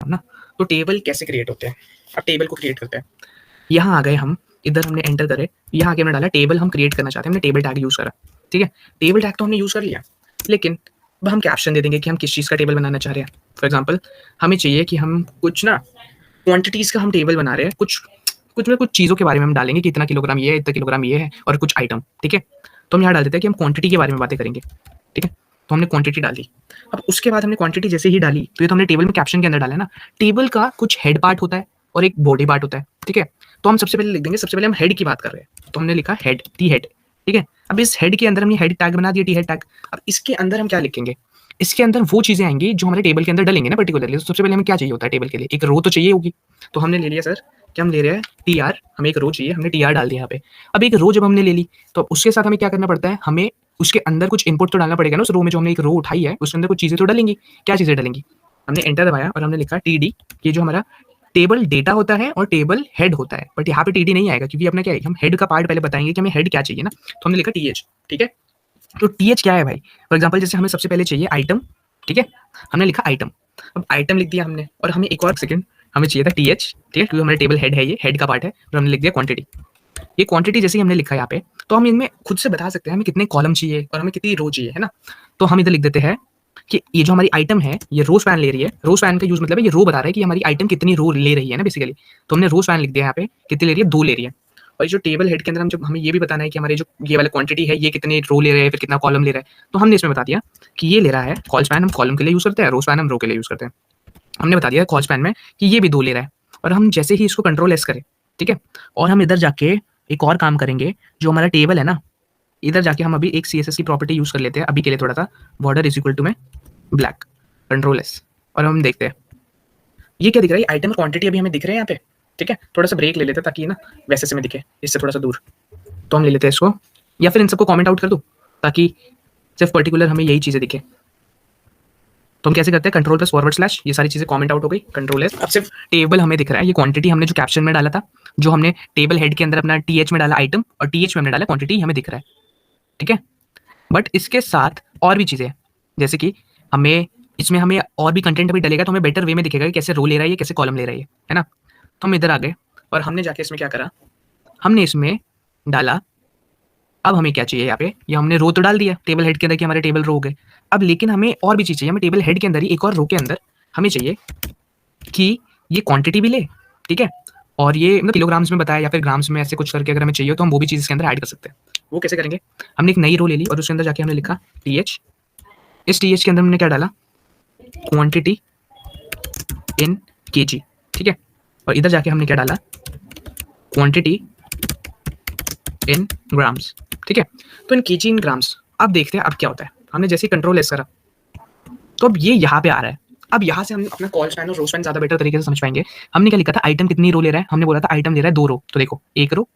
ना। तो टेबल कैसे क्रिएट होते हैं, अब टेबल को क्रिएट करते हैं। यहाँ आ गए हम, इधर हमने एंटर करे, यहाँ आके हमने डाला टेबल हम क्रिएट करना चाहते हैं, हमने टेबल टैग यूज़ करा, ठीक है। टेबल टैग तो हमने यूज़ कर लिया, लेकिन अब हम कैप्शन दे देंगे कि हम किस चीज़ का टेबल बनाना चाह रहे हैं। फॉर एग्जाम्पल हमें चाहिए कि हम कुछ ना क्वांटिटीज़ का हम टेबल बना रहे हैं, कुछ चीज़ों के बारे में हम डालेंगे कि इतना किलोग्राम ये है, इतना किलोग्राम ये है और कुछ आइटम, ठीक है। तो हम यहाँ डाल देते हैं कि हम क्वांटिटी के बारे में बातें करेंगे, ठीक है। तो हमने क्वांटिटी डाल दी। अब उसके बाद हमने क्वांटिटी जैसे ही डाली, तो ये तो हमने टेबल में कैप्शन के अंदर डाला है ना। टेबल का कुछ हेड पार्ट होता है और एक बॉडी पार्ट होता है, ठीक है। तो हम सबसे पहले लिख देंगे, सबसे पहले हम हेड की बात कर रहे हैं, तो हमने लिखा हेड, टी हेड, ठीक है। अब इस हेड के अंदर हमने हेड टैग बना दिया, टी हेड टैग। अब इसके अंदर हम क्या लिखेंगे, इसके अंदर वो चीज़ें आएँगी जो हमारे टेबल के अंदर डलेंगे ना पर्टिकुलरली। तो सबसे पहले हमें क्या चाहिए होता है टेबल के लिए, एक रो तो चाहिए होगी। तो हमने ले लिया सर कि हम ले रहे हैं टीआर, हमें एक रो चाहिए, हमने टीआर डाल दिया यहाँ पे। अब एक रो जब हमने ले ली, तो उसके साथ हमें क्या करना पड़ता है, हमें उसके अंदर कुछ इनपुट तो डालना पड़ेगा ना। उस रो में जो हमने एक रो उठाई है, उसके अंदर कुछ चीज़ें तो डलेंगी। क्या चीज़ें डलेंगी, हमने एंटर दबाया और हमने लिखा टीडी, ये जो हमारा टेबल डेटा होता है और टेबल हेड होता है। बट यहाँ पे टीडी नहीं आएगा, क्योंकि अपना क्या है, हम हेड का पार्ट पहले बताएंगे कि हमें हेड क्या चाहिए ना। तो हमने लिखा टीएच, ठीक है। तो टीएच क्या है भाई, फॉर एग्जाम्पल जैसे हमें सबसे पहले चाहिए आइटम, ठीक है। हमने लिखा आइटम, अब आइटम लिख दिया हमने, और हमें एक और सेकंड हमें चाहिए था टीएच, ठीक है, क्योंकि हमारे टेबल हेड है, ये हेड का पार्ट है, और हमने लिख दिया क्वांटिटी। ये क्वांटिटी जैसे ही हमने लिखा यहाँ पे, तो हम इनमें खुद से बता सकते हैं हमें कितने कॉलम चाहिए और हमें कितनी रो चाहिए, है ना। तो हम इधर लिख देते हैं कि ये जो हमारी आइटम है, ये रो स्पैन ले रही है। रो स्पैन का यूज मतलब है ये रो बता रहा है कि हमारी आइटम कितनी रो ले रही है ना बेसिकली। तो हमने रो स्पैन लिख दिया यहाँ पे, कितनी ले रही है, 2 ले रही है। और ये जो टेबल हेड के अंदर हम जब हमें ये भी बताना है कि हमारे जो ये वाला क्वांटिटी है, ये कितने रो ले रहे हैं, फिर कितना कॉलम ले रहा है, तो हमने इसमें बता दिया कि ये ले रहा है कॉल स्पैन, हम कॉलम के लिए यूज करते हैं, रो स्पैन हम रो के लिए यूज करते हैं। हमने बता दिया कॉल स्पैन में कि ये भी 2 ले रहा है। और हम जैसे ही इसको कंट्रोल एस करें, ठीक है, और हम इधर जाके एक और काम करेंगे, जो हमारा टेबल है ना, इधर जाके हम अभी एक सीएसएस की प्रॉपर्टी यूज कर लेते हैं अभी के लिए थोड़ा सा, बॉर्डर इज इक्वल टू में ब्लैक, कंट्रोल एस, और हम देखते हैं ये क्या दिख रहा है, आइटम क्वांटिटी अभी हमें दिख रहे हैं यहाँ पे, ठीक है। थोड़ा सा ब्रेक ले लेते हैं ताकि ना वैसे से में दिखे, इससे थोड़ा सा दूर। तो हम ले लेते हैं इसको, या फिर इन सबको कमेंट आउट कर दूं ताकि सिर्फ पर्टिकुलर हमें यही चीज़ें दिखे। तो हम कैसे करते हैं, कंट्रोल प्लस फॉरवर्ड स्लैश, ये सारी चीज़ें कमेंट आउट हो गई, कंट्रोल एस। अब सिर्फ टेबल हमें दिख रहा है, ये क्वांटिटी हमने जो कैप्शन में डाला था, जो हमने टेबल हेड के अंदर अपना टीएच में डाला आइटम, और टीएच में हमने डाला क्वांटिटी, हमें दिख रहा है, ठीक है। बट इसके साथ और भी चीज़ें हैं, जैसे कि हमें इसमें हमें और भी कंटेंट अभी डलेगा, तो हमें बेटर वे में दिखेगा कि कैसे रो ले रहा है ये, कैसे कॉलम ले रहा है ना। तो हम इधर आ गए और हमने जाके इसमें क्या करा, हमने इसमें डाला, अब हमें क्या चाहिए यहाँ पे, ये हमने रो तो डाल दिया टेबल हेड के अंदर कि हमारे टेबल रो हो गए। अब लेकिन हमें और भी चीज़ चाहिए, हमें टेबल हेड के अंदर ही एक और रो के अंदर हमें चाहिए कि ये क्वांटिटी भी ले, ठीक है, और ये मतलब किलोग्राम्स में बताया या फिर ग्राम्स में, ऐसे कुछ करके अगर हमें चाहिए तो हम वो भी चीज़ इसके अंदर ऐड कर सकते हैं। वो कैसे करेंगे, हमने एक नई रो ले ली और उसके अंदर जाके हमने लिखा टीएच। इस टीएच के अंदर हमने क्या डाला, क्वांटिटी इन केजी, ठीक है, और इधर जाके हमने क्या डाला, क्वांटिटी इन ग्राम्स, ठीक है। तो इन केजी इन ग्राम्स, अब देखते हैं अब क्या होता है। हमने जैसे कंट्रोल एस करा, तो अब ये यहाँ पे आ रहा है। अब यहाँ से हम अपना कॉल स्पैन और रो स्पैन ज़्यादा बेटर तरीके से समझ पाएंगे। हमने क्या लिखा था, आइटम कितनी रो ले रहा है, हमने बोला था आइटम ले रहा है 2 रो, तो देखो 1 रो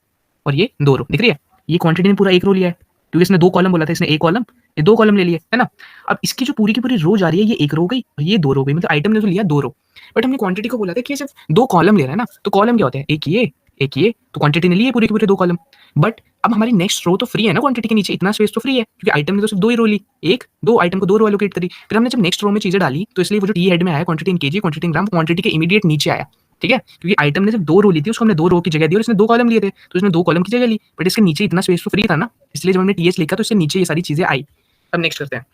और ये 2 रो दिख रही है। ये क्वांटिटी ने पूरा 1 रो लिया है, क्योंकि इसने 2 कॉलम बोला था, इसने 1 कॉलम, ये 2 कॉलम ले लिए, है ना। अब इसकी जो पूरी की पूरी रो जा रही है, ये 1 रो गई और ये 2 रो गई, मतलब आइटम ने तो लिया 2 रो। बट हमने क्वांटिटी को बोला था कि सिर्फ 2 कॉलम ले रहा है ना, तो कॉलम क्या होते हैं, एक ये एक ये, तो क्वांटिटी ने लिए पूरी की पूरी 2 कॉलम। बट अब हमारी नेक्स्ट रो तो फ्री है ना, क्वांटिटी के नीचे इतना स्पेस तो फ्री है, क्योंकि आइटम ने तो सिर्फ 2 ही रो ली, 2 आइटम को 2 रो एलोकेट करी। फिर हमने जब नेक्स्ट रो में चीजें डाली, तो इसलिए वो जो टी हेड में आया quantity in KG, quantity in gram, quantity के इमीडिएट नीचे आया, ठीक है, क्योंकि आइटम ने सिर्फ 2 रो ली थी, उसको हमने 2 रो की जगह दी और इसने 2 कॉलम लिए थे, तो इसने 2 कॉलम की जगह ली, बट इसके नीचे इतना स्पेस तो फ्री था ना, इसलिए जब हमने टीएच लिखा तो इससे नीचे ये सारी चीजें आई। अब नेक्स्ट करते हैं,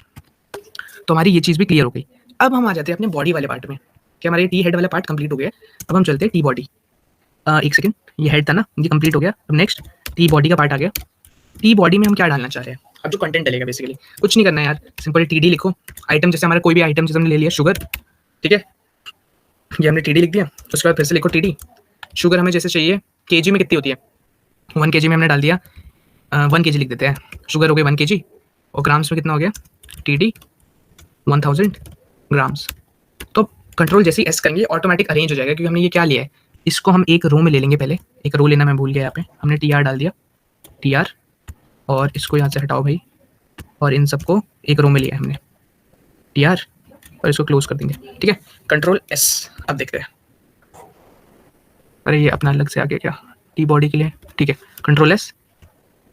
तो हमारी ये चीज़ भी क्लियर हो गई। अब हम आ जाते हैं अपने बॉडी वाले पार्ट में, कि हमारे टी हेड वाला पार्ट कंप्लीट हो गया। अब हम चलते हैं टी बॉडी। एक सेकंड, ये हेड था ना, ये कंप्लीट हो गया। अब नेक्स्ट टी बॉडी का पार्ट आ गया। टी बॉडी में हम क्या डालना चाह रहे हैं, अब जो कंटेंट डलेगा बेसिकली कुछ नहीं करना है यार, सिंपल टीडी लिखो। आइटम जैसे हमारा कोई भी आइटम जैसे हमने ले लिया शुगर, ठीक है, ये हमने टीडी लिख दिया। उसके बाद फिर से लिखो टीडी। शुगर हमें जैसे चाहिए केजी में कितनी होती है, 1 केजी में हमने डाल दिया, 1 केजी लिख देते हैं। शुगर हो गई 1 केजी, और ग्राम्स में कितना हो गया, टीडी 1000 ग्राम्स। तो कंट्रोल जैसे ही एस करेंगे ऑटोमेटिक अरेंज हो जाएगा, क्योंकि हमने ये क्या लिया है, इसको हम एक रो में ले लेंगे। पहले एक रो लेना मैं भूल गया, यहाँ पे हमने टी आर डाल दिया, टी आर, और इसको यहाँ से हटाओ भाई, और इन सबको एक रो में लिया हमने, टी आर, और इसको क्लोज कर देंगे, ठीक है, कंट्रोल एस। अब देखते हैं, अरे ये अपना अलग से आ गया क्या, टी बॉडी के लिए, ठीक है, कंट्रोल एस।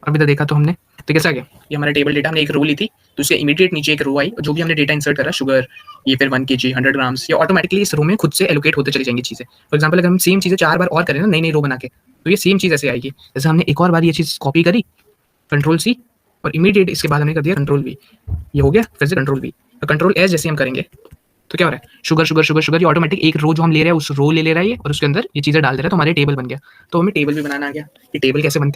अभी तक देखा तो हमने, तो कैसे आ गया, ये हमारा टेबल डेटा, हमने एक रो ली थी, तो इसके इमीडिएट नीचे एक रो आई, जो भी हमने डेटा इंसर्ट करा, शुगर, ये फिर 1 केजी, 100 ग्राम्स, ये ऑटोमेटिकली इस रो में खुद से एलोकेट होते चली जाएंगी चीज़ें। फॉर एग्जाम्पल अगर हम सेम चीज़ें 4 बार और करें ना, नई नई रो बना के, तो ये सेम चीज़ ऐसे आएगी। जैसे हमने एक और बार ये चीज़ कॉपी करी, कंट्रोल सी, और इमीडिएट इसके बाद हमने कर दिया कंट्रोल वी, ये हो गया, फिर से कंट्रोल वी, कंट्रोल एस जैसे हम करेंगे तो क्या हो रहा है, शुगर शुगर शुगर शुगर, ये ऑटोमेटिक एक रो जो हम ले रहे हैं उस रो ले रहा है ये, और उसके अंदर ये चीज़ें डाल दे रहा है, तो हमारे टेबल बन गया। तो हमें टेबल भी बनाना आ गया। ये टेबल कैसे बनते हैं?